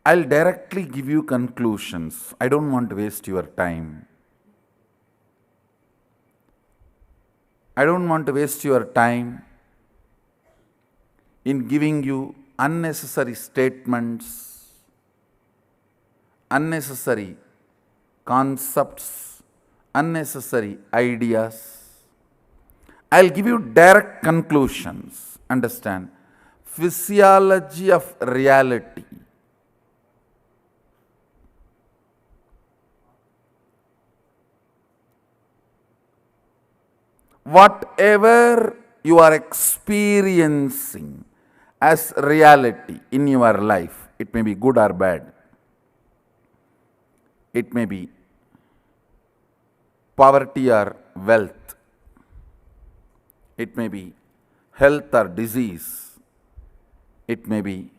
I'll directly give you conclusions. I don't want to waste your time. I don't want to waste your time in giving you unnecessary statements, unnecessary concepts, unnecessary ideas. I'll give you direct conclusions. Understand? Physiology of reality. Whatever you are experiencing as reality in your life, it may be good or bad. It may be poverty or wealth. It may be health or disease. It may be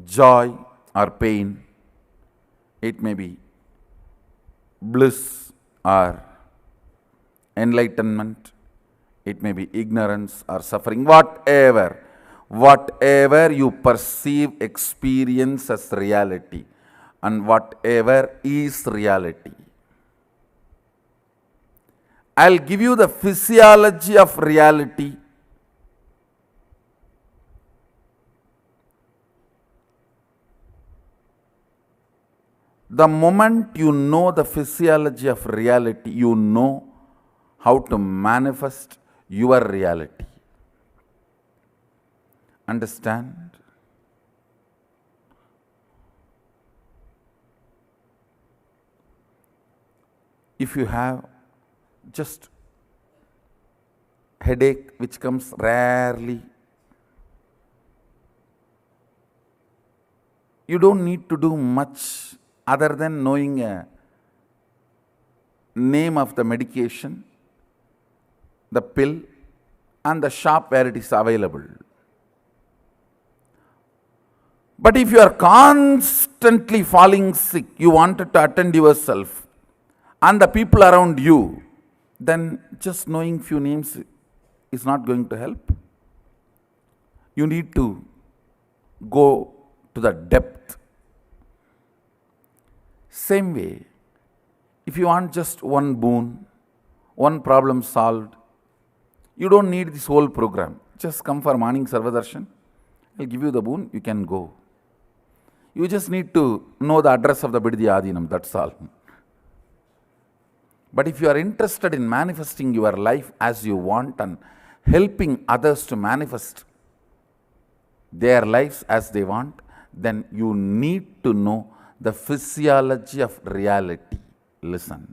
joy or pain. It may be bliss or enlightenment. It may be ignorance or suffering. Whatever you perceive, experience as reality, and whatever is reality. I'll give you the physiology of reality. The moment you know the physiology of reality, you know how to manifest your reality. Understand? If you have just headache which comes rarely, you don't need to do much other than knowing a name of the medication, the pill, and the shop where it is available. But if you are constantly falling sick, you wanted to attend yourself and the people around you, then just knowing few names is not going to help. You need to go to the depth. Same way, if you want just one boon, one problem solved, you don't need this whole program. Just come for morning Sarvadarshan. I'll give you the boon, you can go. You just need to know the address of the Bididya Adinam, that's all. But if you are interested in manifesting your life as you want and helping others to manifest their lives as they want, then you need to know the physiology of reality. Listen.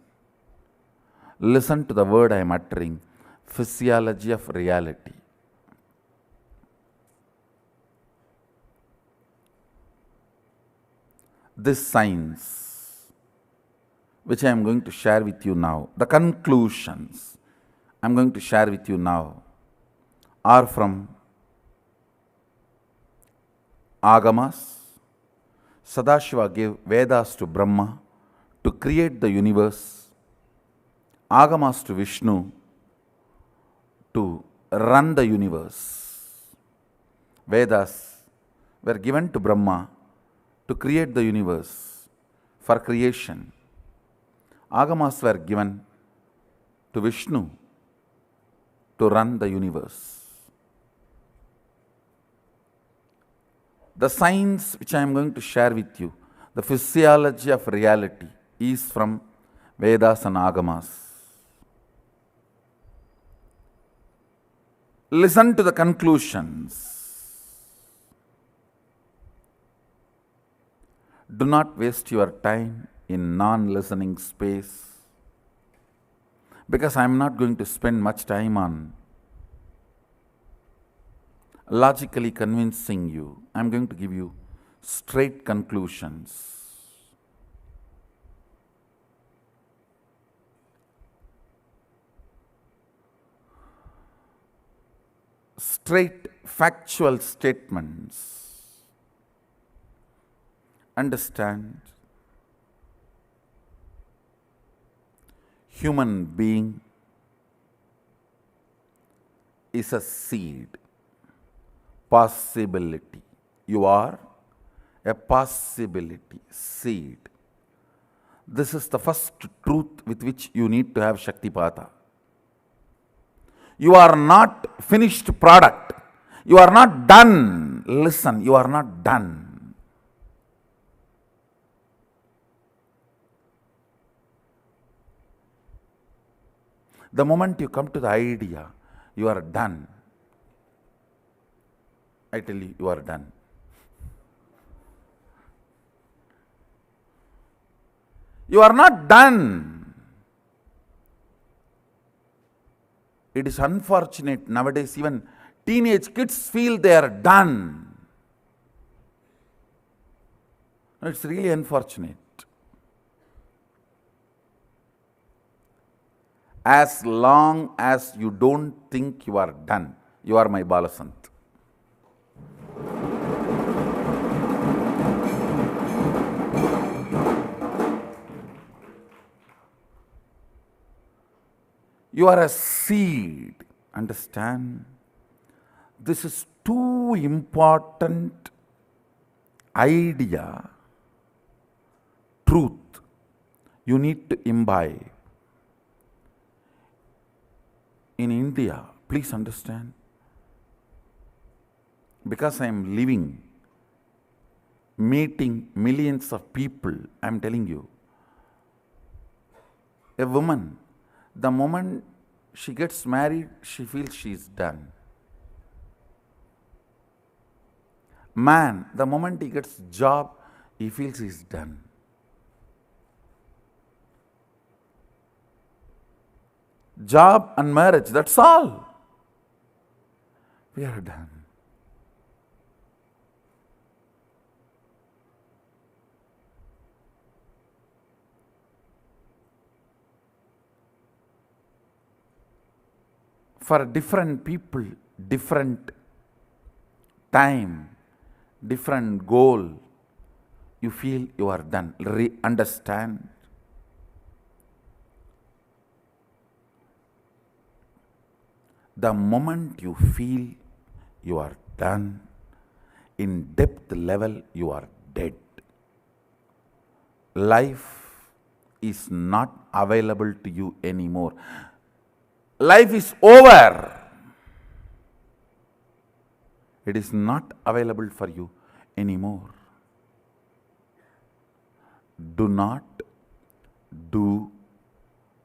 Listen to the word I am uttering. Physiology of reality. This science, which I am going to share with you now, the conclusions I am going to share with you now are from Agamas. Sadashiva gave Vedas to Brahma to create the universe, Agamas to Vishnu to run the universe. Vedas were given to Brahma to create the universe for creation. Agamas were given to Vishnu to run the universe. The science which I am going to share with you, the physiology of reality, is from Vedas and Agamas. Listen to the conclusions. Do not waste your time in non-listening space, because I am not going to spend much time on logically convincing you. I am going to give you straight conclusions. Straight factual statements. Understand? Human being is a seed. Possibility. You are a possibility, seed. This is the first truth with which you need to have Shaktipata. You are not finished product. You are not done. Listen, you are not done. The moment you come to the idea, you are done. I tell you, you are done. You are not done. It is unfortunate nowadays, even teenage kids feel they are done. It's really unfortunate. As long as you don't think you are done, you are my Balasant. You are a seed. Understand? This is too important idea, truth, you need to imbibe. In India, please understand, because I am living, meeting millions of people, I am telling you, a woman, the moment she gets married, she feels she is done. Man, the moment he gets job, he feels he is done. Job and marriage, that's all. We are done. For different people, different time, different goal, you feel you are done. Understand? The moment you feel you are done, in depth level you are dead. Life is not available to you anymore. Life is over. It is not available for you anymore. Do not do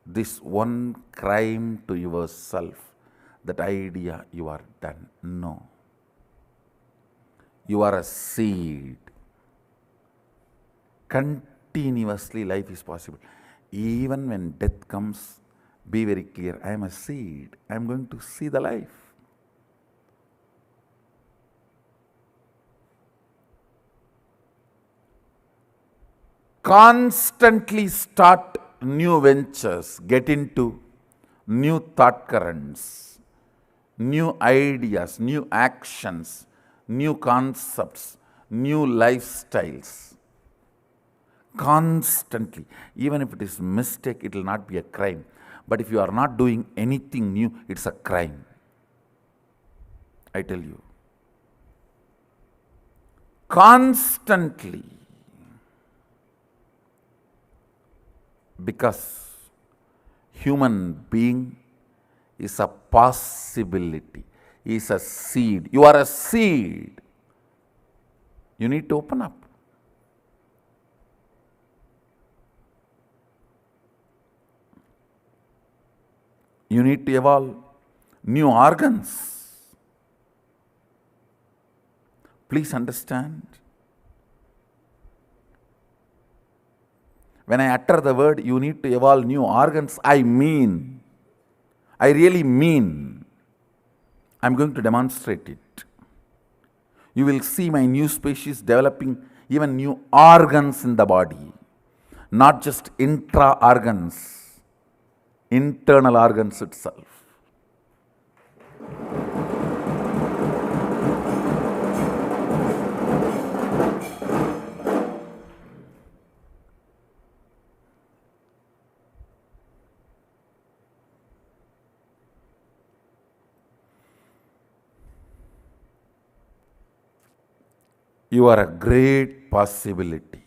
this one crime to yourself. That idea you are done. No. You are a seed. Continuously life is possible. Even when death comes, be very clear. I am a seed. I am going to see the life. Constantly start new ventures. Get into new thought currents, new ideas, new actions, new concepts, new lifestyles. Constantly. Even if it is mistake, it will not be a crime. But if you are not doing anything new, it's a crime. I tell you. Constantly. Because human being is a possibility, is a seed. You are a seed. You need to open up. You need to evolve new organs. Please understand. When I utter the word, you need to evolve new organs, I really mean. I'm going to demonstrate it. You will see my new species developing even new organs in the body. Not just intra-organs, internal organs itself. You are a great possibility.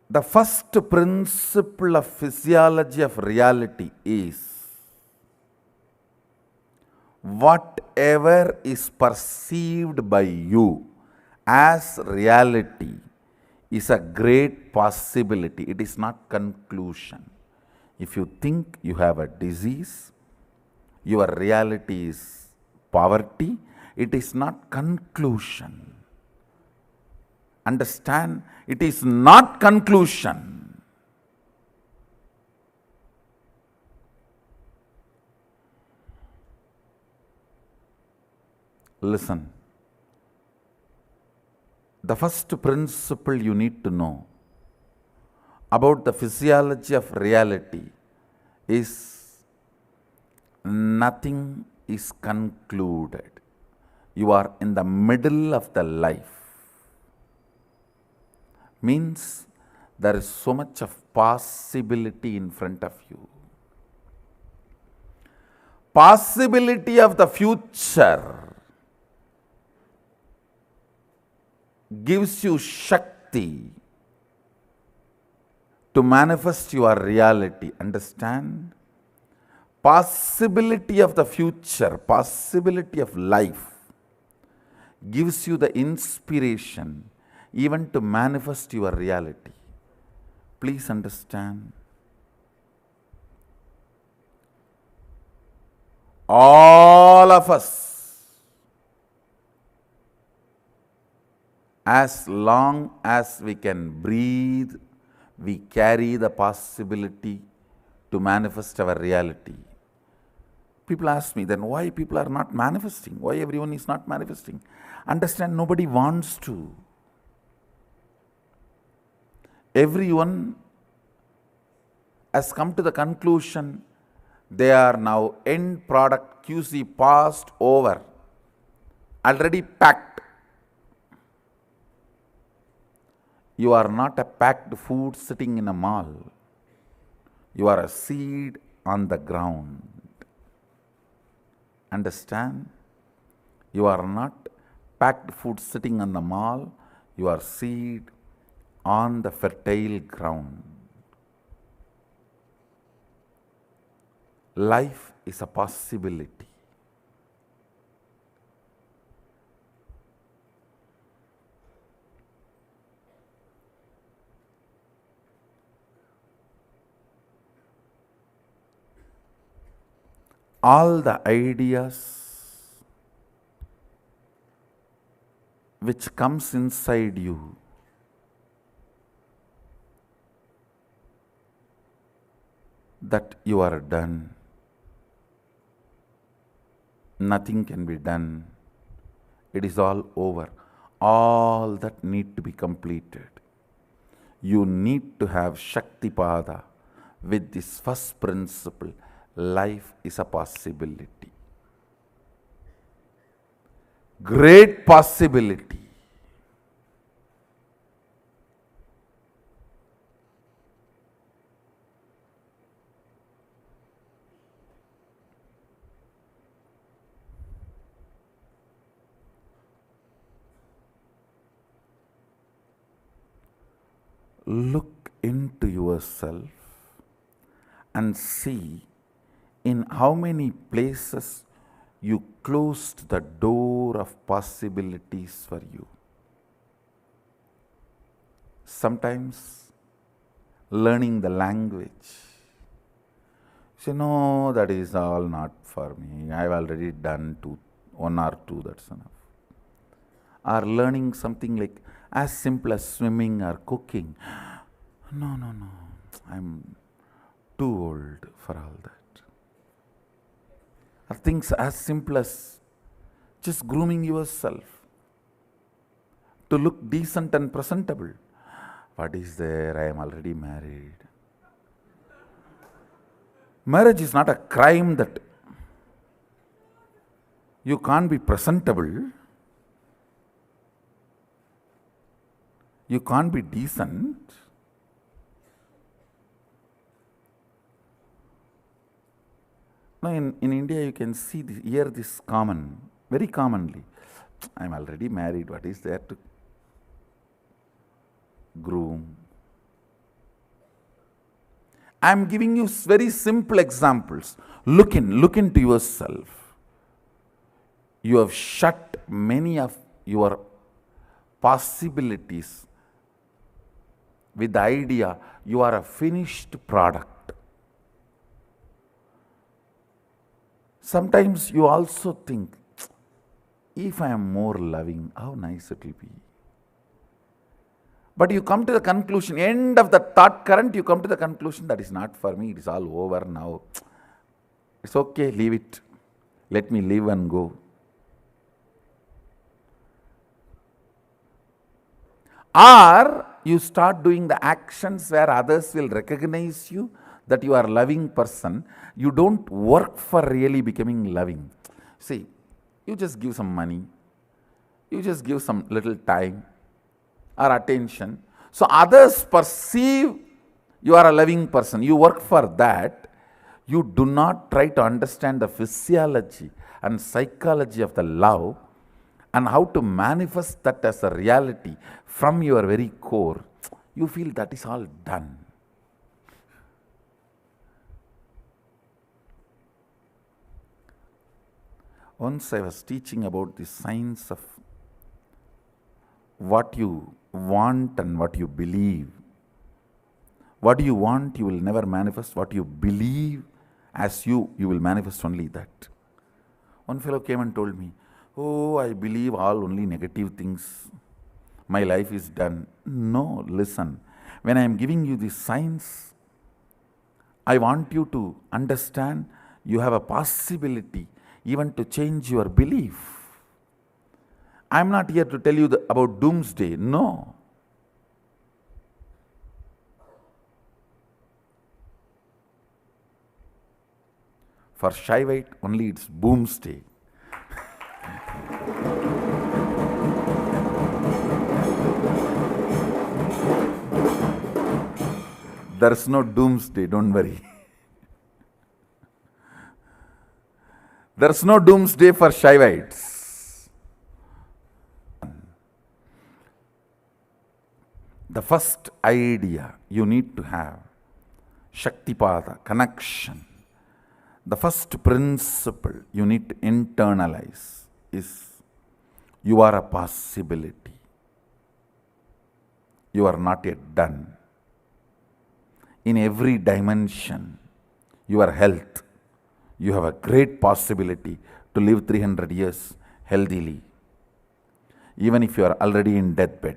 The first principle of physiology of reality is whatever is perceived by you as reality is a great possibility. It is not conclusion. If you think you have a disease, your reality is poverty, it is not conclusion. Understand? It is not conclusion. Listen. The first principle you need to know about the physiology of reality is nothing is concluded. You are in the middle of the life. Means there is so much of possibility in front of you. Possibility of the future gives you Shakti to manifest your reality. Understand? Possibility of the future, possibility of life gives you the inspiration even to manifest your reality. Please understand. All of us, as long as we can breathe, we carry the possibility to manifest our reality. People ask me, then why people are not manifesting? Why everyone is not manifesting? Understand, nobody wants to. Everyone has come to the conclusion they are now end product QC passed over, already packed. You are not a packed food sitting in a mall. You are a seed on the ground. Understand? You are not packed food sitting on the mall. You are seed on the fertile ground. Life is a possibility. All the ideas which comes inside you that you are done, nothing can be done, it is all over, all that need to be completed. You need to have Shaktipada with this first principle. Life is a possibility. Great possibility. Look into yourself and see in how many places you closed the door of possibilities for you. Sometimes learning the language. So, no, that is all not for me. I have already done one or two, that's enough. Or learning something like as simple as swimming or cooking. No, I'm too old for all that. Or things as simple as just grooming yourself to look decent and presentable. What is there? I am already married. Marriage is not a crime that you can't be presentable. You can't be decent. Now in India you can see this, hear this common, very commonly. I'm already married, what is there to groom? I'm giving you very simple examples. Look into yourself. You have shut many of your possibilities with the idea you are a finished product. Sometimes you also think, if I am more loving, how nice it will be. But you come to the conclusion, end of the thought current, you come to the conclusion that is not for me, it is all over now. It's okay, leave it. Let me live and go. Or you start doing the actions where others will recognize you that you are a loving person. You don't work for really becoming loving. See, you just give some money, you just give some little time or attention. So others perceive you are a loving person. You work for that. You do not try to understand the physiology and psychology of the love and how to manifest that as a reality from your very core. You feel that is all done. Once I was teaching about the science of what you want and what you believe. What you want, you will never manifest. What you believe as you will manifest only that. One fellow came and told me, oh, I believe all only negative things. My life is done. No, listen. When I am giving you this science, I want you to understand you have a possibility even to change your belief. I am not here to tell you about doomsday. No. For Shaivite, only it's boomsday. There's no doomsday, don't worry. There's no doomsday for Shaivites. The first idea you need to have, Shaktipada, connection. The first principle you need to internalize is you are a possibility. You are not yet done. In every dimension, your health, you have a great possibility to live 300 years healthily, even if you are already in deathbed.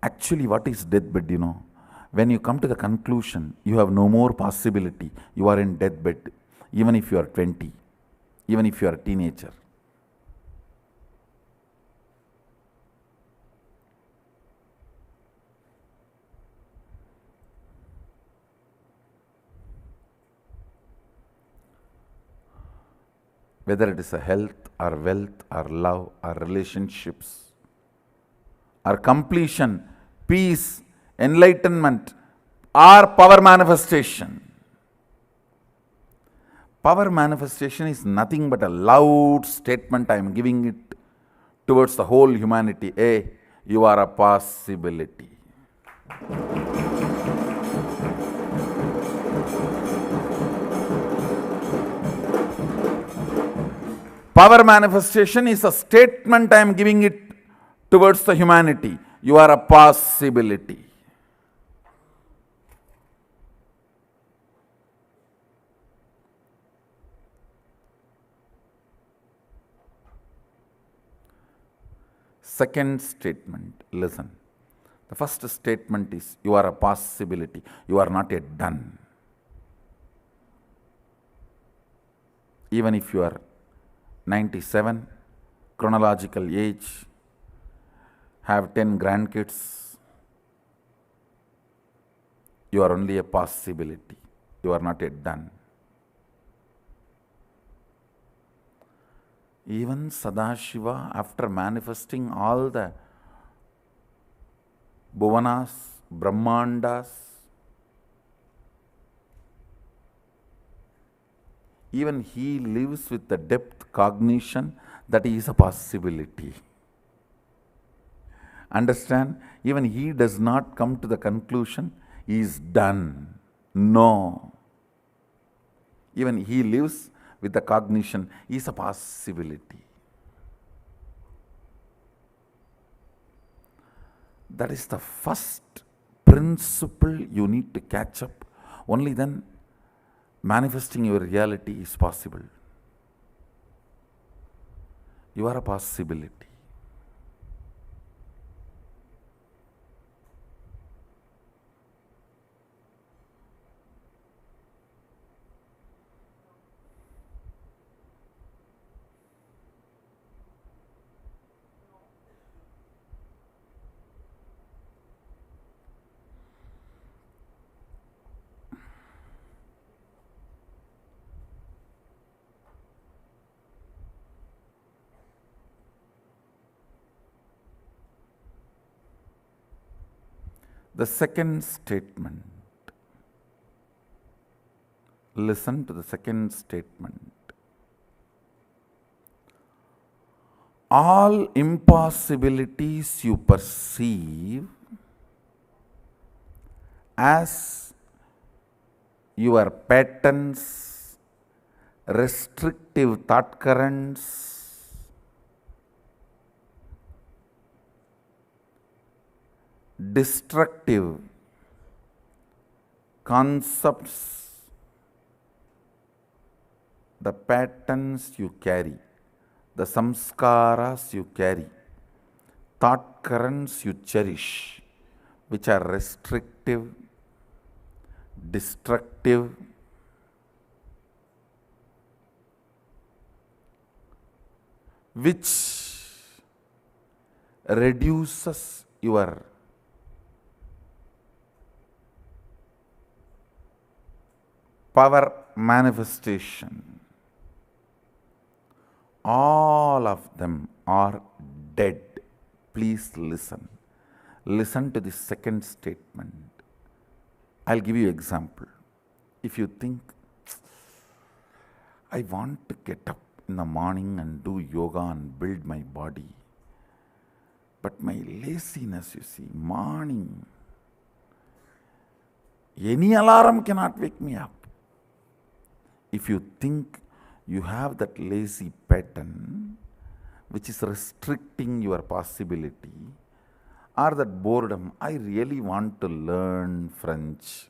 Actually, what is deathbed, you know? When you come to the conclusion, you have no more possibility, you are in deathbed, even if you are 20, even if you are a teenager. Whether it is a health or wealth or love or relationships or completion, peace, enlightenment or power manifestation. Power manifestation is nothing but a loud statement I am giving it towards the whole humanity. Hey, you are a possibility. Power manifestation is a statement I am giving it towards the humanity. You are a possibility. Second statement, listen. The first statement is you are a possibility. You are not yet done. Even if you are 97, chronological age, have 10 grandkids, you are only a possibility. You are not yet done. Even Sadashiva, after manifesting all the Bhuvanas, Brahmandas, Even he lives with the depth cognition that is a possibility. Understand? Even he does not come to the conclusion he is done. No. Even he lives with the cognition is a possibility. That is the first principle you need to catch up. Only then manifesting your reality is possible. You are a possibility. The second statement. Listen to the second statement. All impossibilities you perceive as your patterns, restrictive thought currents, destructive concepts, the patterns you carry, the samskaras you carry, thought currents you cherish, which are restrictive, destructive, which reduces your power manifestation. All of them are dead. Please listen. Listen to the second statement. I'll give you an example. If you think, I want to get up in the morning and do yoga and build my body, but my laziness, you see, morning, any alarm cannot wake me up. If you think you have that lazy pattern which is restricting your possibility, or that boredom, I really want to learn French,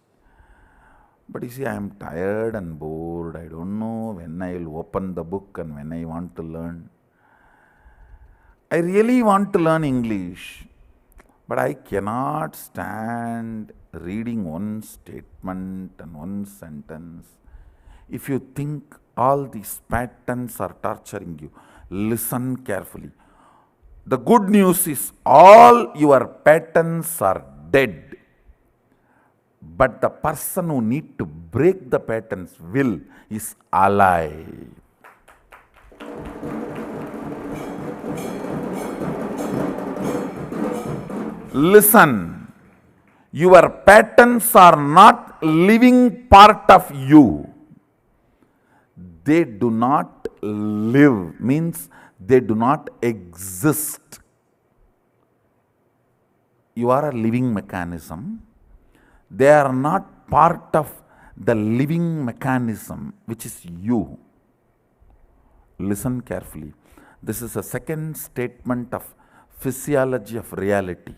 but you see, I am tired and bored, I don't know when I will open the book and when I want to learn. I really want to learn English, but I cannot stand reading one statement and one sentence. If you think all these patterns are torturing you, listen carefully. The good news is all your patterns are dead. But the person who needs to break the patterns will is alive. Listen, your patterns are not living part of you. They do not live, means they do not exist. You are a living mechanism. They are not part of the living mechanism, which is you. Listen carefully. This is a second statement of physiology of reality.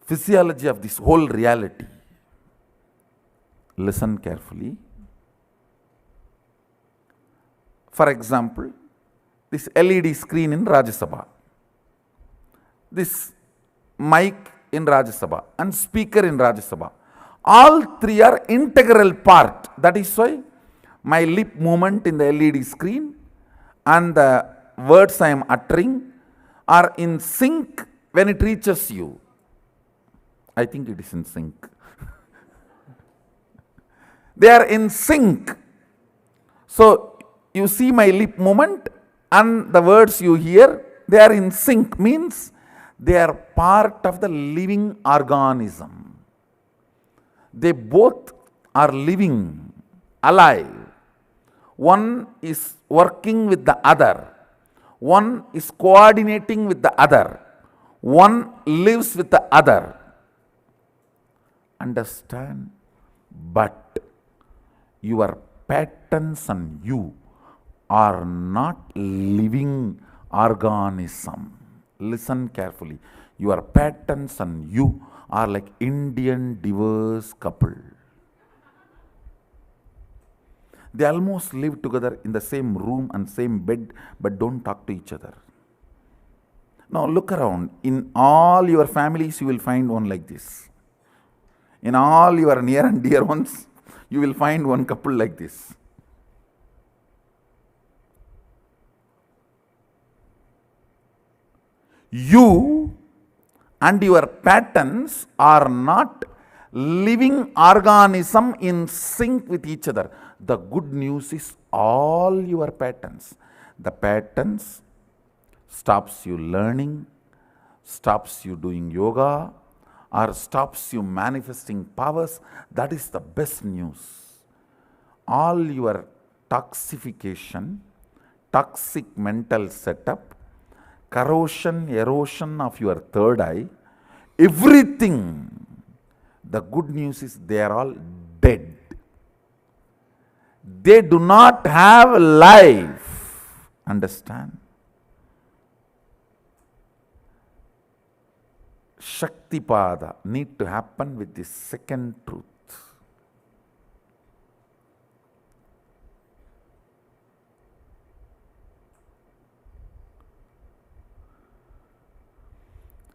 Physiology of this whole reality. Listen carefully. For example, this LED screen in Rajya Sabha, this mic in Rajya Sabha and speaker in Rajya Sabha, all three are integral part. That is why my lip movement in the LED screen and the words I am uttering are in sync when it reaches you. I think it is in sync. They are in sync. So you see my lip movement and the words you hear, they are in sync, means they are part of the living organism. They both are living, alive. One is working with the other. One is coordinating with the other. One lives with the other. Understand? But your patterns and you are not living organism. Listen carefully. Your patterns and you are like Indian divorce couple. They almost live together in the same room and same bed, but don't talk to each other. Now look around. In all your families, you will find one like this. In all your near and dear ones, you will find one couple like this. You and your patterns are not living organism in sync with each other. The good news is all your patterns. The patterns stops you learning, stops you doing yoga, or stops you manifesting powers. That is the best news. All your toxification, toxic mental setup, corrosion, erosion of your third eye, everything, the good news is they are all dead. They do not have life. Understand? Shaktipada need to happen with the second truth.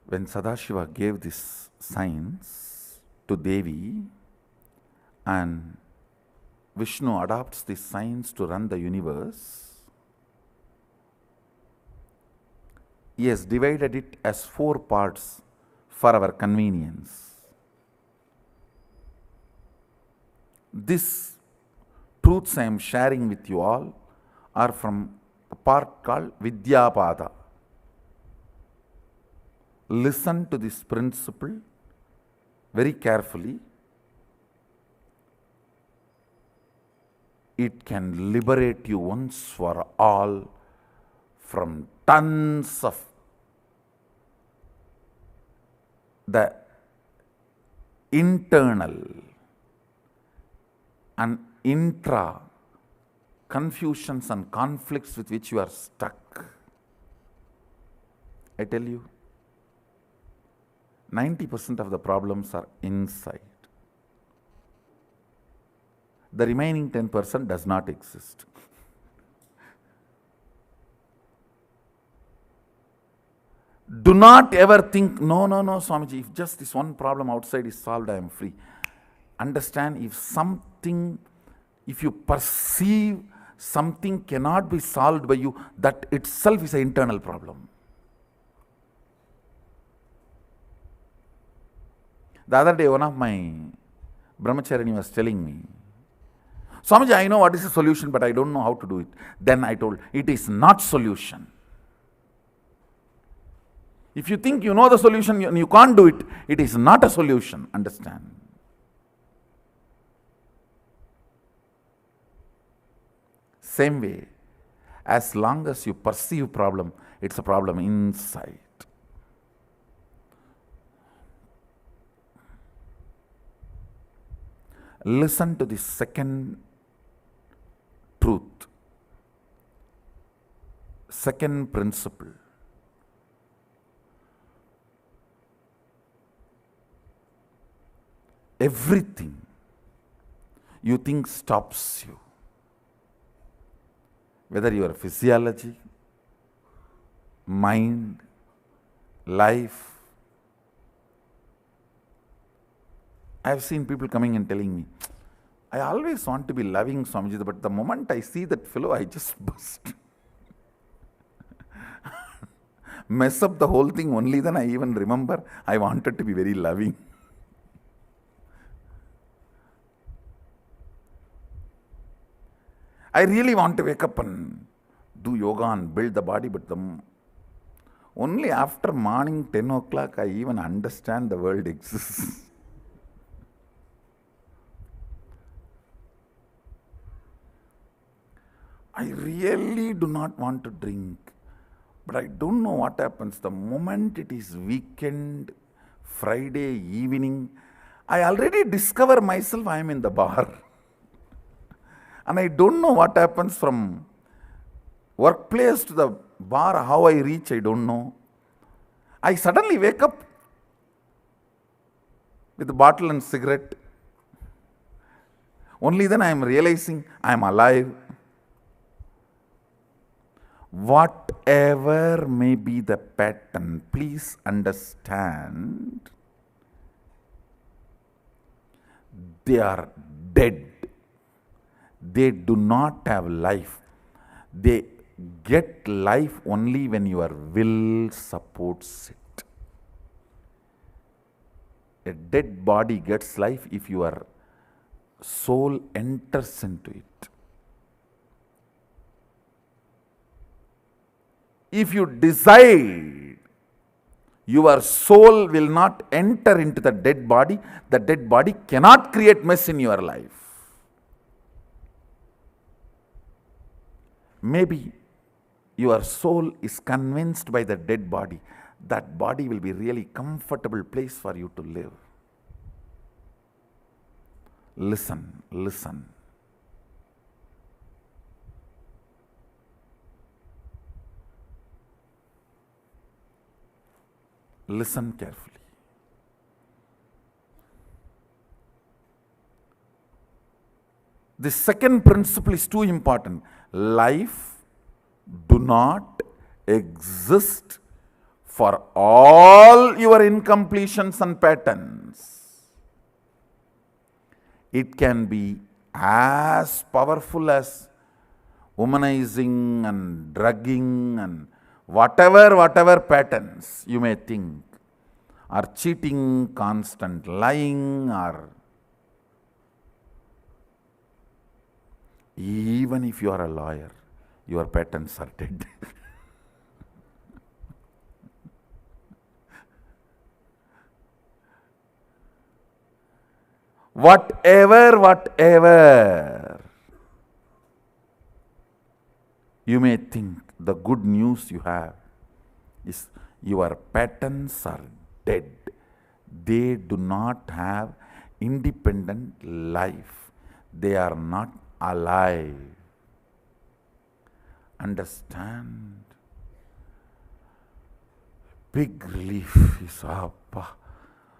When Sadashiva gave this signs to Devi and Vishnu adopts these signs to run the universe, he has divided it as 4 parts for our convenience. These truths I am sharing with you all are from a part called Vidyapada. Listen to this principle very carefully. It can liberate you once for all from tons of the internal and intra confusions and conflicts with which you are stuck. I tell you, 90% of the problems are inside. The remaining 10% does not exist. Do not ever think, no, Swamiji, if just this one problem outside is solved, I am free. Understand, if you perceive something cannot be solved by you, that itself is an internal problem. The other day, one of my brahmacharini was telling me, Swamiji, I know what is the solution, but I don't know how to do it. Then I told, it is not solution. If you think you know the solution and you can't do it, it is not a solution. Understand? Same way, as long as you perceive problem, it's a problem inside. Listen to the second truth, second principle. Everything you think stops you, whether your physiology, mind, life. I have seen people coming and telling me, I always want to be loving Swamiji, but the moment I see that fellow, I just burst. Mess up the whole thing, only then I even remember I wanted to be very loving. I really want to wake up and do yoga and build the body, but only after morning 10 o'clock I even understand the world exists. I really do not want to drink. But I don't know what happens. The moment it is weekend, Friday evening, I already discover myself I am in the bar. And I don't know what happens from workplace to the bar, how I reach, I don't know. I suddenly wake up with a bottle and cigarette. Only then I am realizing I am alive. Whatever may be the pattern, please understand, they are dead. They do not have life. They get life only when your will supports it. A dead body gets life if your soul enters into it. If you decide your soul will not enter into the dead body cannot create mess in your life. Maybe your soul is convinced by the dead body, that body will be really comfortable place for you to live. Listen, listen. Listen carefully. The second principle is too important. Life do not exist for all your incompletions and patterns. It can be as powerful as womanizing and drugging and whatever patterns you may think, or cheating, constant lying, or even if you are a lawyer, your patterns are dead. whatever you may think, the good news you have is your patterns are dead. They do not have independent life. They are not alive. Understand? Big relief is up.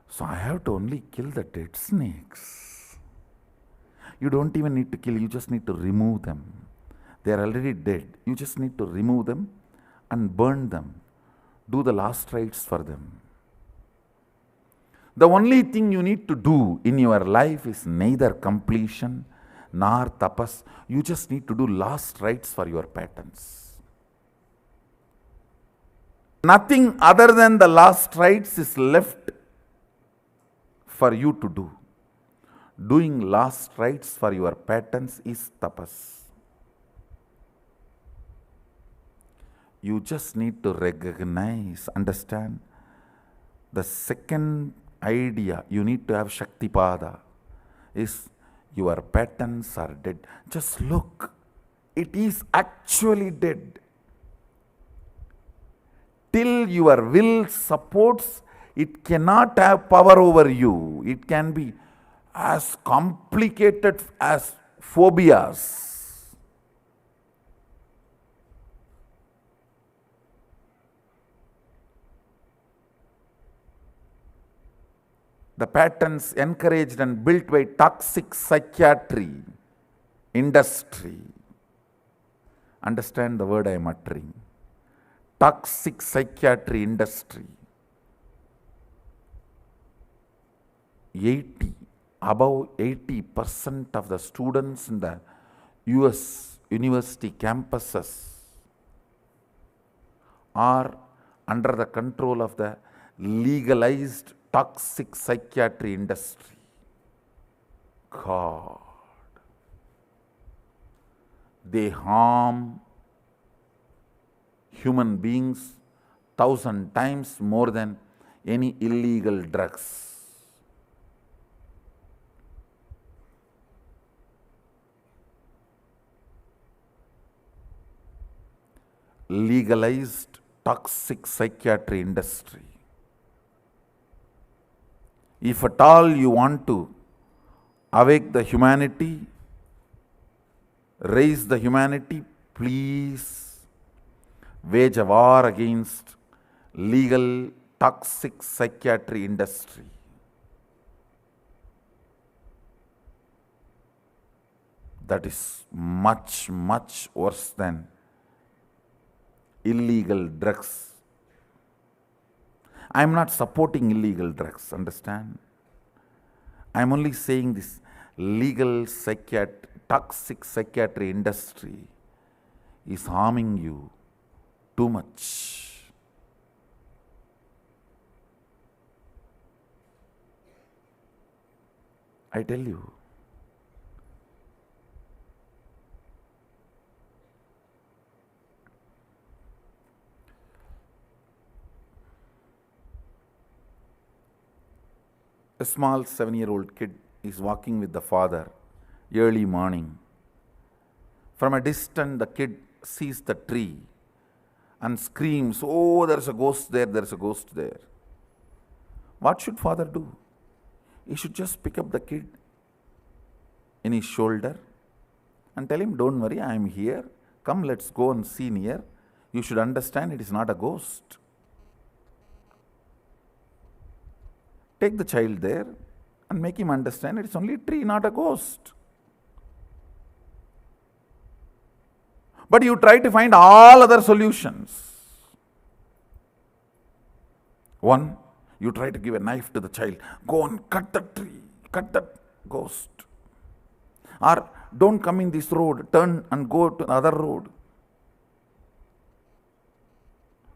So I have to only kill the dead snakes. You don't even need to kill, you just need to remove them. They are already dead. You just need to remove them and burn them. Do the last rites for them. The only thing you need to do in your life is neither completion nor tapas. You just need to do last rites for your patterns. Nothing other than the last rites is left for you to do. Doing last rites for your patterns is tapas. You just need to recognize, understand. The second idea you need to have Shaktipada is your patterns are dead. Just look, it is actually dead. Till your will supports, it cannot have power over you. It can be as complicated as phobias. The patterns encouraged and built by toxic psychiatry industry. Understand the word I am uttering. Toxic psychiatry industry. Above 80% of the students in the US university campuses are under the control of the legalized toxic psychiatry industry. God. They harm human beings 1,000 times more than any illegal drugs. legalized toxic psychiatry industry. If at all you want to awake the humanity, raise the humanity, please wage a war against legal toxic psychiatry industry. That is much, much worse than illegal drugs. I am not supporting illegal drugs, understand? I am only saying this legal toxic psychiatry industry is harming you too much. I tell you. A small 7-year-old kid is walking with the father early morning. From a distance, the kid sees the tree and screams, "Oh, there's a ghost there, there's a ghost there." What should father do? He should just pick up the kid in his shoulder and tell him, "Don't worry, I am here. Come, let's go and see near. You should understand it is not a ghost." Take the child there and make him understand it is only a tree, not a ghost. But you try to find all other solutions. One, you try to give a knife to the child. Go and cut the tree, cut that ghost. Or don't come in this road, turn and go to the other road.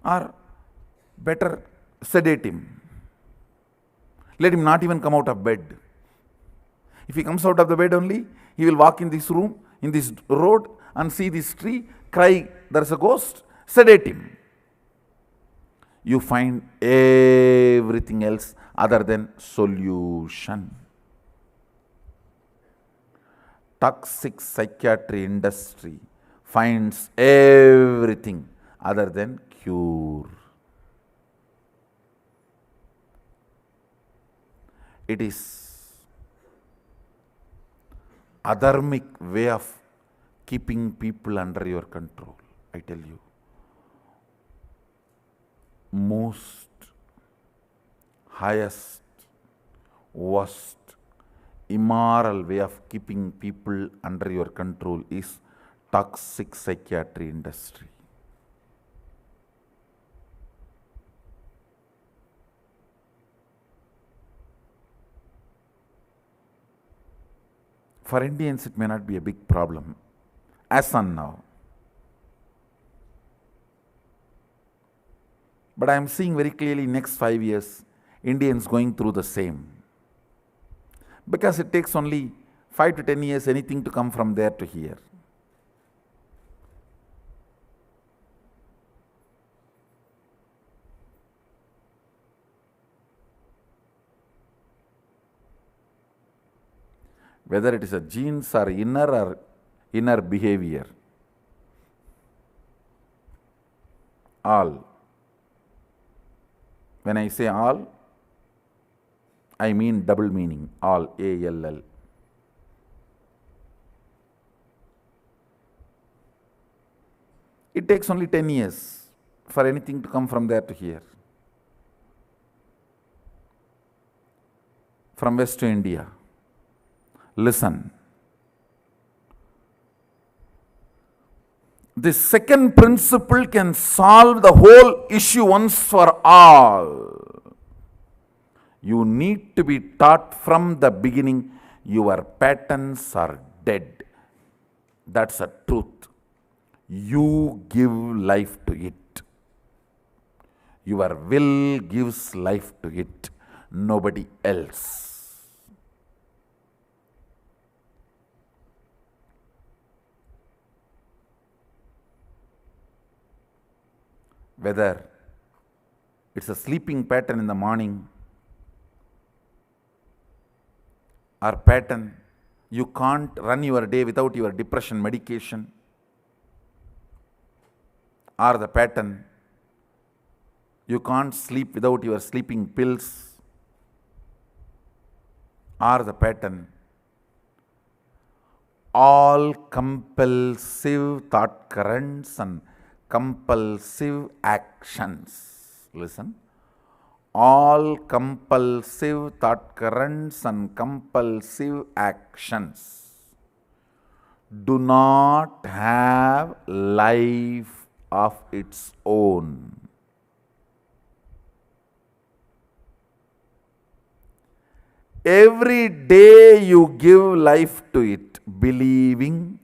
Or better, sedate him. Let him not even come out of bed. If he comes out of the bed only, he will walk in this room, in this road, and see this tree, cry, "There's a ghost," sedate him. You find everything else other than solution. Toxic psychiatry industry finds everything other than cure. It is adharmic way of keeping people under your control. I tell you, most highest, worst, immoral way of keeping people under your control is toxic psychiatry industry. For Indians, it may not be a big problem, as on now. But I am seeing very clearly next 5 years, Indians going through the same. Because it takes only 5 to 10 years anything to come from there to here. Whether it is a genes or inner behavior, all. When I say all, I mean double meaning, all, A-L-L. It takes only 10 years for anything to come from there to here. From West to India. Listen. This second principle can solve the whole issue once for all. You need to be taught from the beginning your patterns are dead. That's a truth. You give life to it. Your will gives life to it, nobody else. Whether it's a sleeping pattern in the morning or pattern, you can't run your day without your depression medication, or the pattern, you can't sleep without your sleeping pills, or the pattern, all compulsive thought currents and compulsive actions. Listen. All compulsive thought currents and compulsive actions do not have life of its own. Every day you give life to it, believing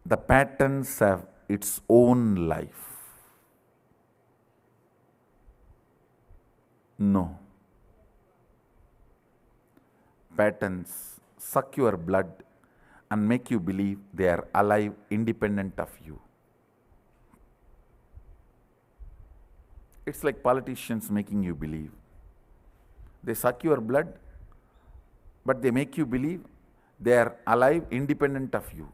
the patterns have its own life. No. Patterns suck your blood and make you believe they are alive, independent of you. It's like politicians making you believe. They suck your blood, but they make you believe they are alive, independent of you.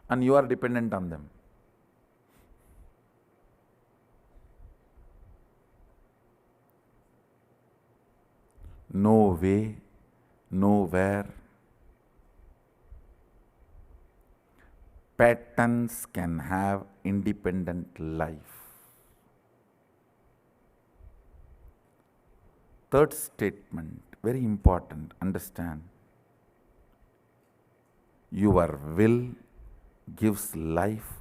And you are dependent on them. No way, nowhere. Patterns can have independent life. Third statement, very important, understand. Your will gives life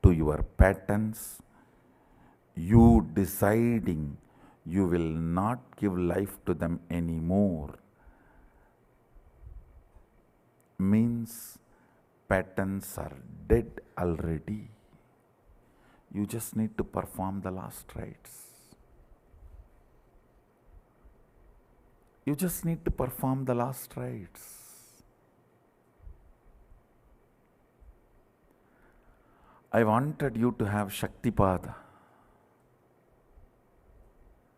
to your patterns. You deciding you will not give life to them anymore means patterns are dead already. You just need to perform the last rites. You just need to perform the last rites. I wanted you to have Shaktipada.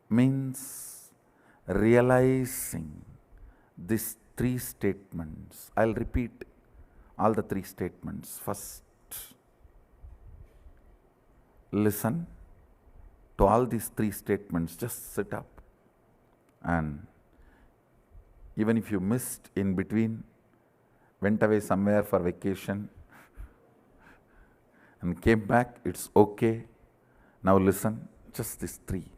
Means realizing these three statements. I'll repeat all the three statements. First, listen to all these three statements. Just sit up, and even if you missed in between, went away somewhere for vacation and came back, it's okay. Now listen, just these three.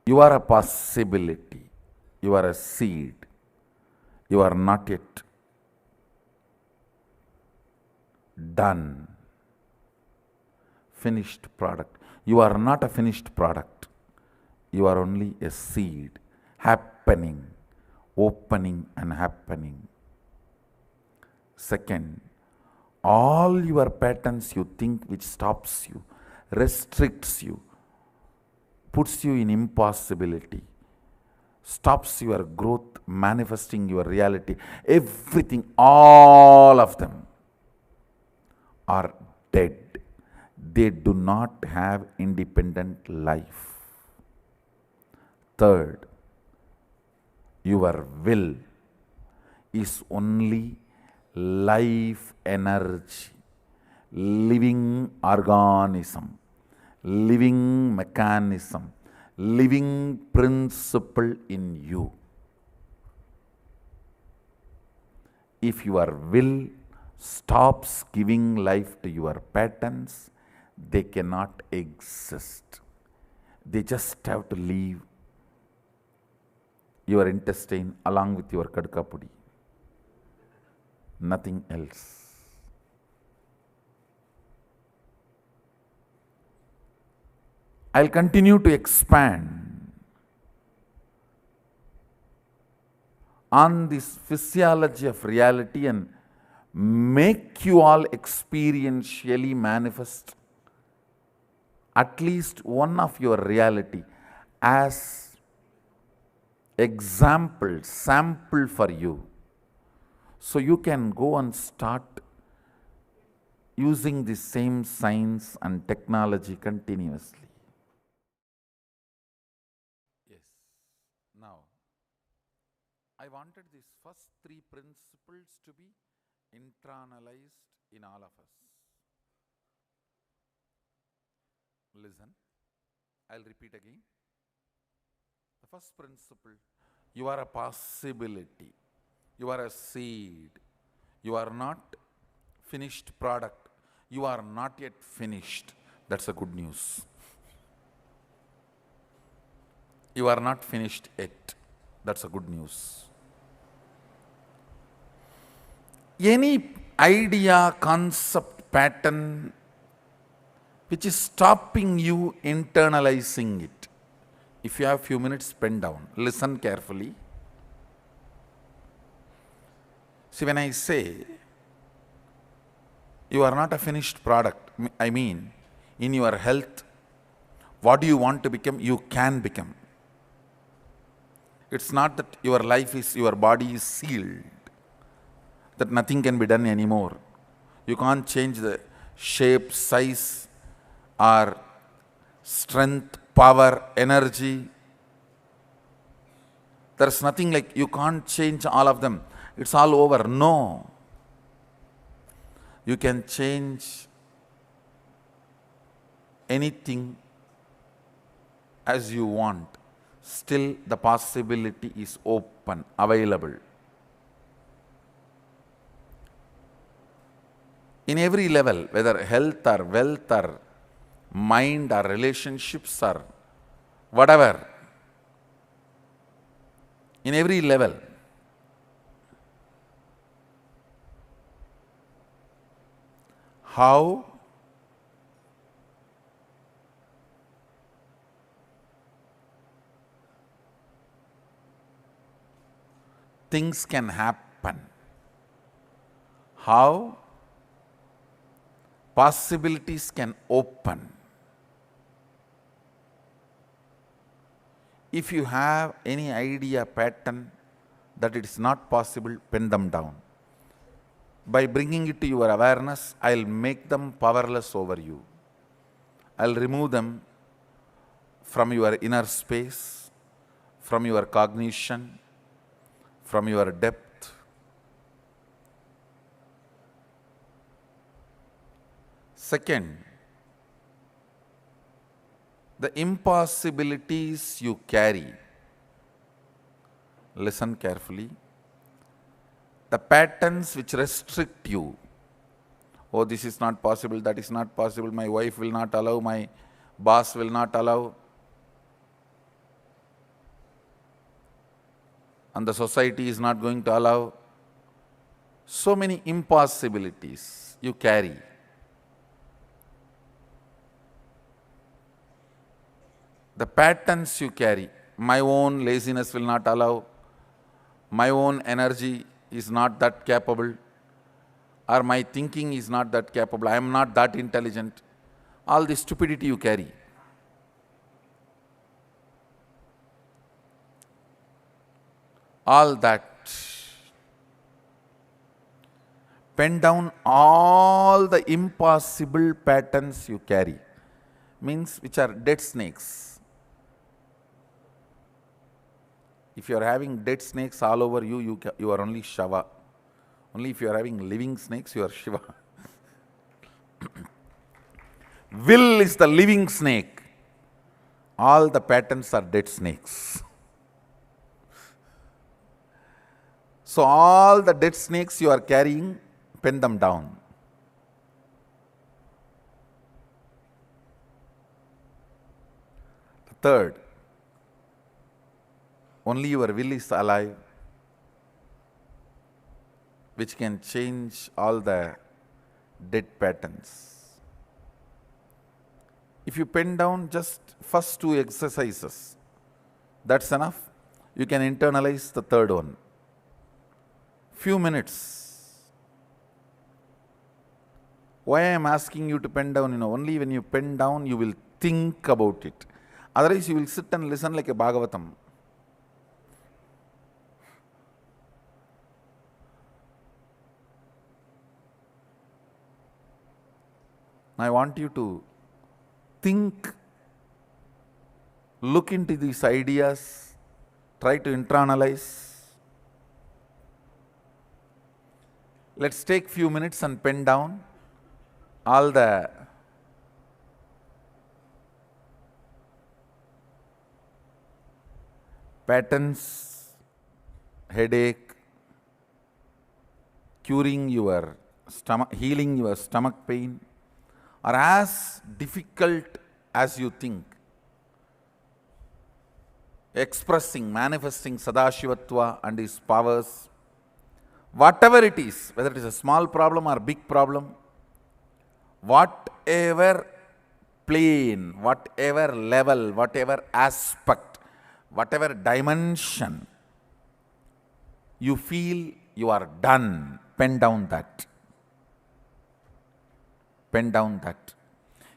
You are a possibility. You are a seed. You are not yet done. Finished product. You are not a finished product. You are only a seed. Happening. Opening and happening. Second, all your patterns you think which stops you, restricts you, puts you in impossibility, stops your growth, manifesting your reality, everything, all of them are dead. They do not have independent life. Third, your will is only life energy, living organism, living mechanism, living principle in you. If your will stops giving life to your patterns, they cannot exist. They just have to leave your intestine along with your kadkapudi. Nothing else. I'll continue to expand on this physiology of reality and make you all experientially manifest at least one of your reality as example, sample for you. So you can go and start using the same science and technology continuously. Yes. Now, I wanted these first three principles to be internalized in all of us. Listen, I'll repeat again. The first principle, you are a possibility. You are a seed. You are not finished product. You are not yet finished. That's a good news. You are not finished yet. That's a good news. Any idea, concept, pattern which is stopping you internalizing it. If you have few minutes, pen down. Listen carefully. See, when I say you are not a finished product, I mean, in your health, what do you want to become? You can become. It's not that your life is, your body is sealed, that nothing can be done anymore. You can't change the shape, size, or strength, power, energy. There's nothing like you can't change all of them. It's all over. No. You can change anything as you want. Still, the possibility is open, available. In every level, whether health or wealth or mind or relationships or whatever, in every level, how things can happen, how possibilities can open. If you have any idea, pattern that it is not possible, pen them down. By bringing it to your awareness, I'll make them powerless over you. I'll remove them from your inner space, from your cognition, from your depth. Second, the impossibilities you carry. Listen carefully. The patterns which restrict you. Oh, this is not possible, that is not possible, my wife will not allow, my boss will not allow, and the society is not going to allow. So many impossibilities you carry. The patterns you carry. My own laziness will not allow, my own energy is not that capable, or my thinking is not that capable, I am not that intelligent. All this stupidity you carry. All that. Pen down all the impossible patterns you carry. Means which are dead snakes. If you are having dead snakes all over you, you are only Shava. Only if you are having living snakes, you are Shiva. Will is the living snake. All the patterns are dead snakes. So all the dead snakes you are carrying, pen them down. The third, only your will is alive, which can change all the dead patterns. If you pen down just first two exercises, that's enough. You can internalize the third one. Few minutes. Why I am asking you to pen down? Only when you pen down, you will think about it. Otherwise, you will sit and listen like a Bhagavatam. I want you to think, look into these ideas, try to internalize. Let's take few minutes and pen down all the patterns, headache, curing your stomach, healing your stomach pain are as difficult as you think. Expressing, manifesting Sadashivatva and his powers, whatever it is, whether it is a small problem or big problem, whatever plane, whatever level, whatever aspect, whatever dimension you feel you are done, pen down that. Pen down that.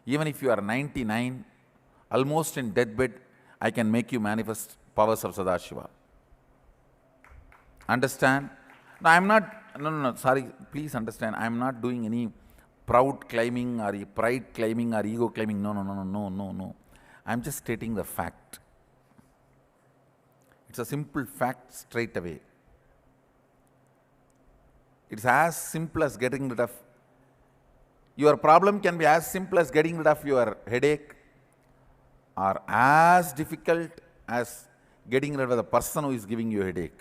Even if you are 99, almost in deathbed, I can make you manifest powers of Sadashiva. Understand? No, I am not, no, sorry, please understand, I am not doing any proud claiming or pride claiming or ego claiming. No. I am just stating the fact. It's a simple fact straight away. It's as simple as getting rid of, your problem can be as simple as getting rid of your headache, or as difficult as getting rid of the person who is giving you a headache.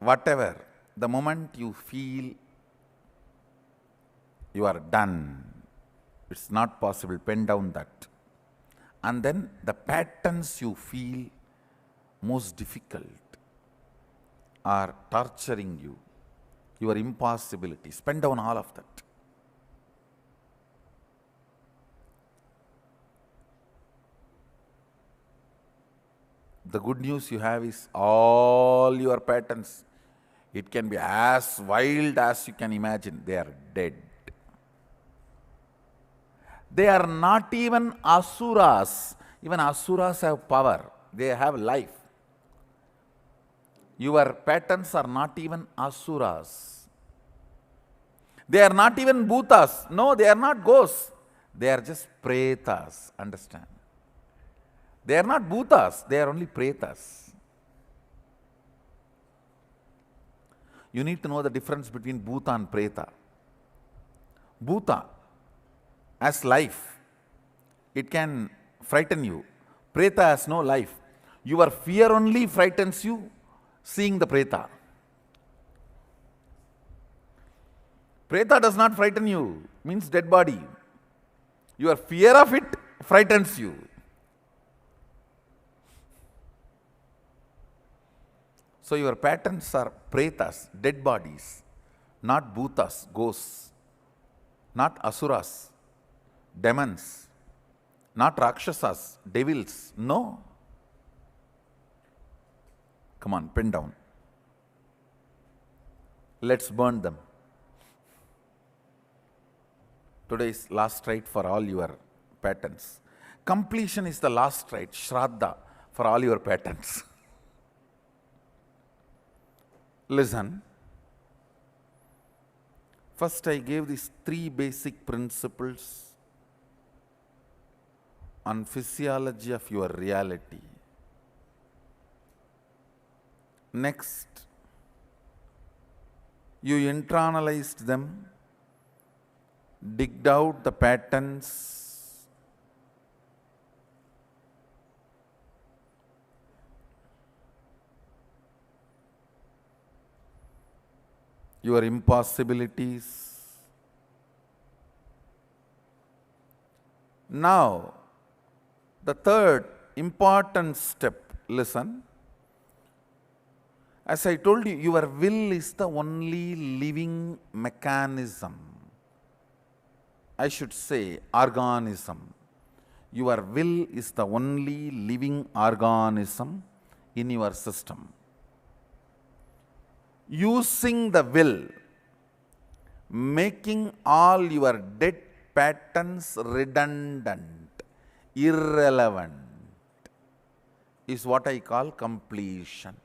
Whatever, the moment you feel you are done, it's not possible, pen down that. And then the patterns you feel most difficult are torturing you, your impossibilities, pen down all of that. The good news you have is all your patterns, it can be as wild as you can imagine, they are dead. They are not even asuras. Even asuras have power, they have life. Your patterns are not even asuras. They are not even bhutas. No, they are not ghosts. They are just pretas. Understand? They are not bhutas, they are only pretas. You need to know the difference between bhuta and preta. Bhuta, as life, it can frighten you. Preta has no life. Your fear only frightens you seeing the preta. Preta does not frighten you, means dead body. Your fear of it frightens you. So your patterns are pretas, dead bodies, not bhutas, ghosts, not asuras, demons, not rakshasas, devils. No. Come on, pen down. Let's burn them. Today is last rite for all your patterns. Completion is the last rite, Shraddha, for all your patterns. Listen. First, I gave these 3 basic principles on physiology of your reality. Next, you internalized them, digged out the patterns, your impossibilities. Now, the third important step, listen. As I told you, your will is the only living mechanism. I should say organism. Your will is the only living organism in your system. Using the will, making all your dead patterns redundant, irrelevant, is what I call completion.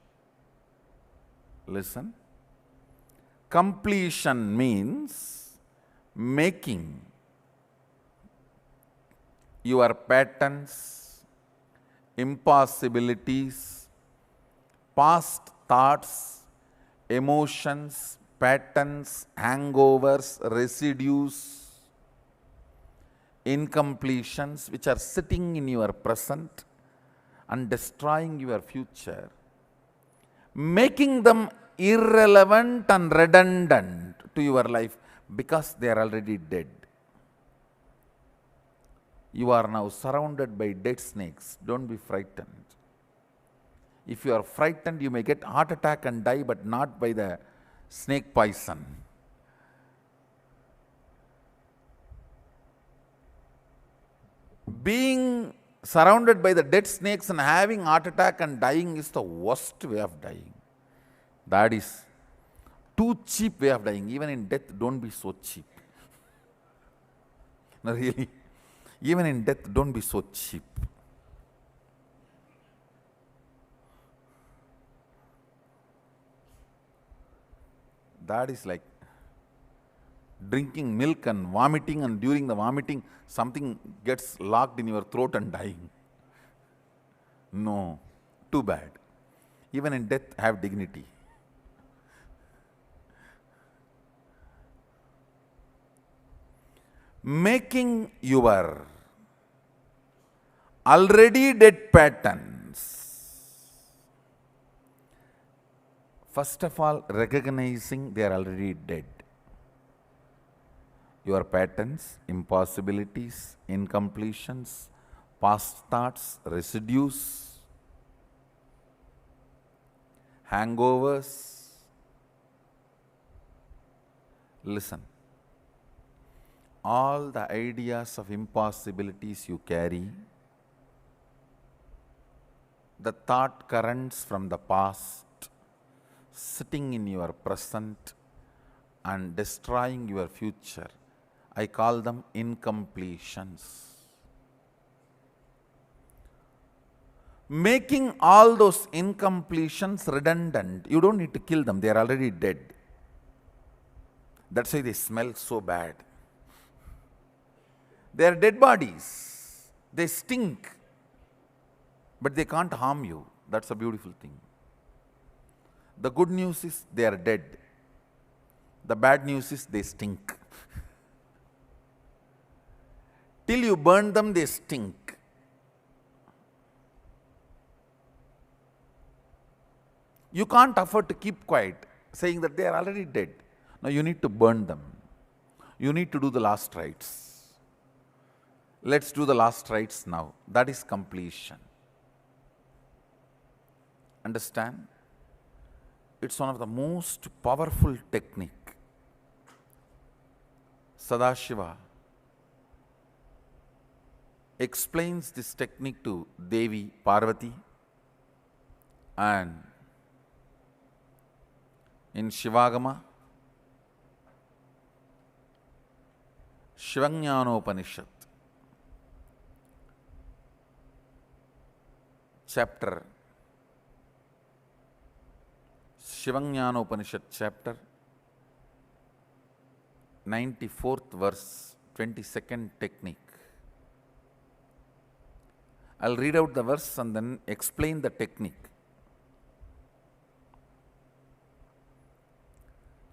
Listen. Completion means making your patterns, impossibilities, past thoughts, emotions, patterns, hangovers, residues, incompletions which are sitting in your present and destroying your future, making them irrelevant and redundant to your life because they are already dead. You are now surrounded by dead snakes. Don't be frightened. If you are frightened, you may get heart attack and die, but not by the snake poison. Being surrounded by the dead snakes and having heart attack and dying is the worst way of dying. That is too cheap way of dying. Even in death, don't be so cheap. No, really. Even in death, don't be so cheap. That is like drinking milk and vomiting, and during the vomiting, something gets locked in your throat and dying. No, too bad. Even in death, have dignity. Making your already dead patterns. First of all, recognizing they are already dead. Your patterns, impossibilities, incompletions, past thoughts, residues, hangovers. Listen. All the ideas of impossibilities you carry, the thought currents from the past, sitting in your present and destroying your future, I call them incompletions. Making all those incompletions redundant. You don't need to kill them, they are already dead. That's why they smell so bad. They are dead bodies. They stink. But they can't harm you. That's a beautiful thing. The good news is they are dead. The bad news is they stink. Till you burn them, they stink. You can't afford to keep quiet, saying that they are already dead. Now you need to burn them. You need to do the last rites. Let's do the last rites now. That is completion. Understand? It's one of the most powerful technique. Sadashiva explains this technique to Devi Parvati, and in Shivagama, Shivajnanopanishad, chapter, Shivajnanopanishad chapter, 94th verse, 22nd technique. I'll read out the verse and then explain the technique.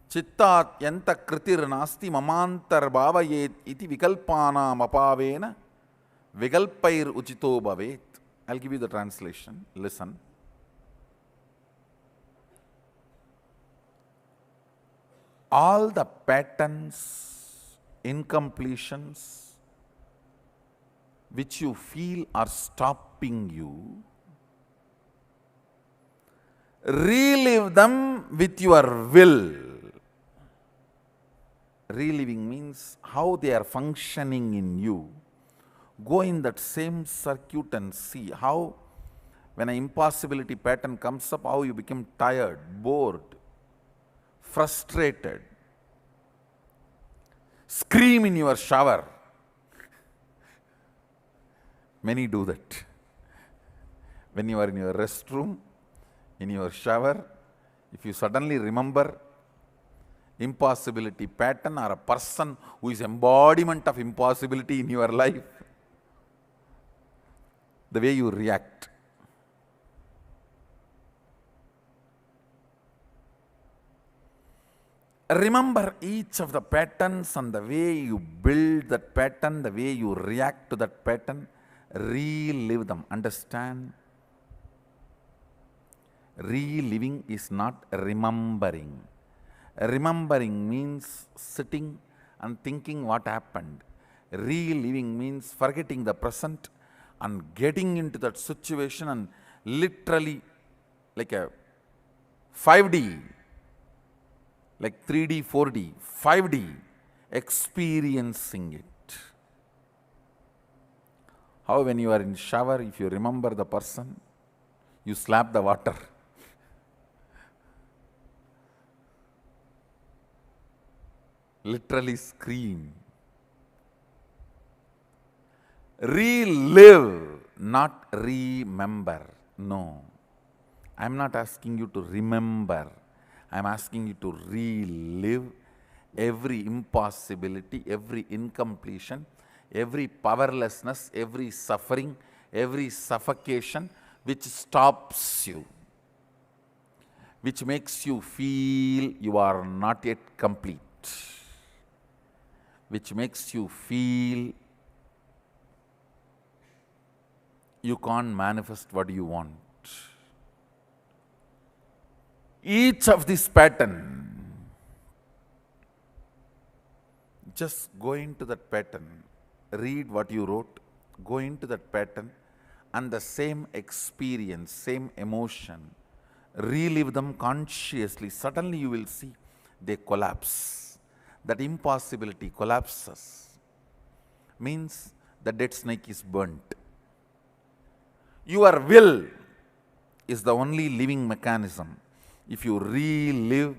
Chittat yanta kritir nasti mamantar bhavayet iti vikalpanam apavena vikalpair uchito bhavet. I'll give you the translation. Listen. All the patterns, incompletions, which you feel are stopping you, relive them with your will. Reliving means how they are functioning in you. Go in that same circuit and see how, when an impossibility pattern comes up, how you become tired, bored, frustrated. Scream in your shower. Many do that. When you are in your restroom, in your shower, if you suddenly remember impossibility pattern or a person who is embodiment of impossibility in your life, the way you react. Remember each of the patterns and the way you build that pattern, the way you react to that pattern, relive them. Understand? Reliving is not remembering. Remembering means sitting and thinking what happened. Reliving means forgetting the present and getting into that situation and literally like a 5D, like 3D, 4D, 5D, experiencing it. How when you are in shower, if you remember the person, you slap the water. Literally scream. Relive, not remember. No. I am not asking you to remember. I am asking you to relive every impossibility, every incompletion, every powerlessness, every suffering, every suffocation which stops you, which makes you feel you are not yet complete, which makes you feel you can't manifest what you want. Each of this pattern, just go into that pattern, read what you wrote, go into that pattern, and the same experience, same emotion, relive them consciously. Suddenly you will see they collapse. That impossibility collapses. Means the dead snake is burnt. Your will is the only living mechanism. If you relive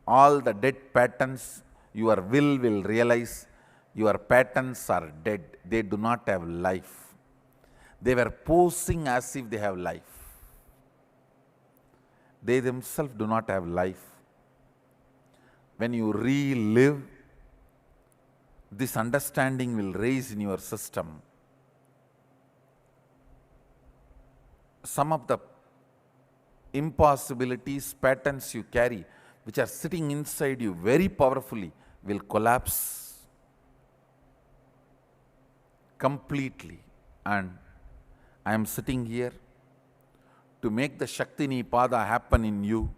all the dead patterns, your will realize your patterns are dead. They do not have life. They were posing as if they have life. They themselves do not have life. When you relive, this understanding will raise in your system. Some of the impossibilities, patterns you carry, which are sitting inside you very powerfully, will collapse completely. And I am sitting here to make the Shakti Nipada happen in you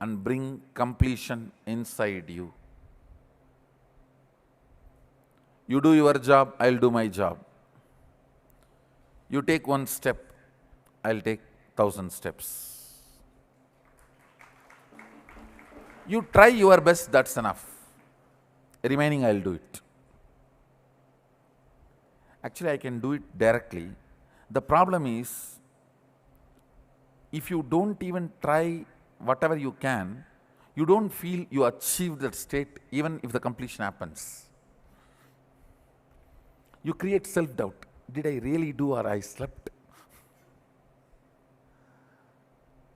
and bring completion inside you. You do your job, I'll do my job. You take one step, I'll take 1,000 steps. You try your best, that's enough. Remaining, I'll do it. Actually, I can do it directly. The problem is, if you don't even try whatever you can, you don't feel you achieved that state even if the completion happens. You create self-doubt. Did I really do or I slept?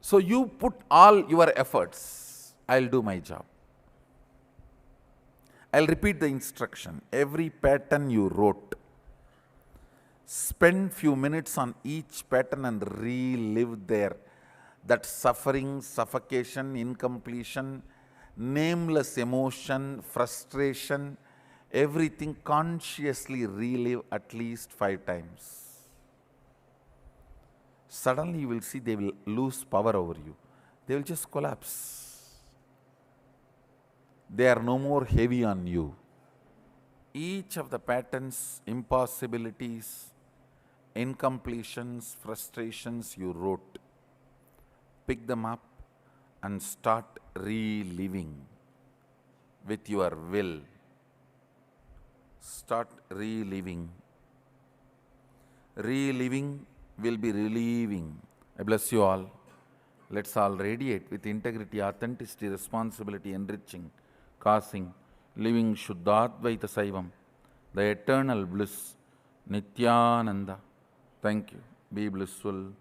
So you put all your efforts. I'll do my job. I'll repeat the instruction. Every pattern you wrote, spend few minutes on each pattern and relive there. That suffering, suffocation, incompletion, nameless emotion, frustration, everything consciously relive at least 5 times. Suddenly you will see they will lose power over you. They will just collapse. They are no more heavy on you. Each of the patterns, impossibilities, incompletions, frustrations you wrote, pick them up and start reliving with your will. Start reliving. Reliving will be relieving. I bless you all. Let's all radiate with integrity, authenticity, responsibility, enriching, causing, living Shuddhadvaita Saivam, the eternal bliss, Nityananda. Thank you. Be blissful.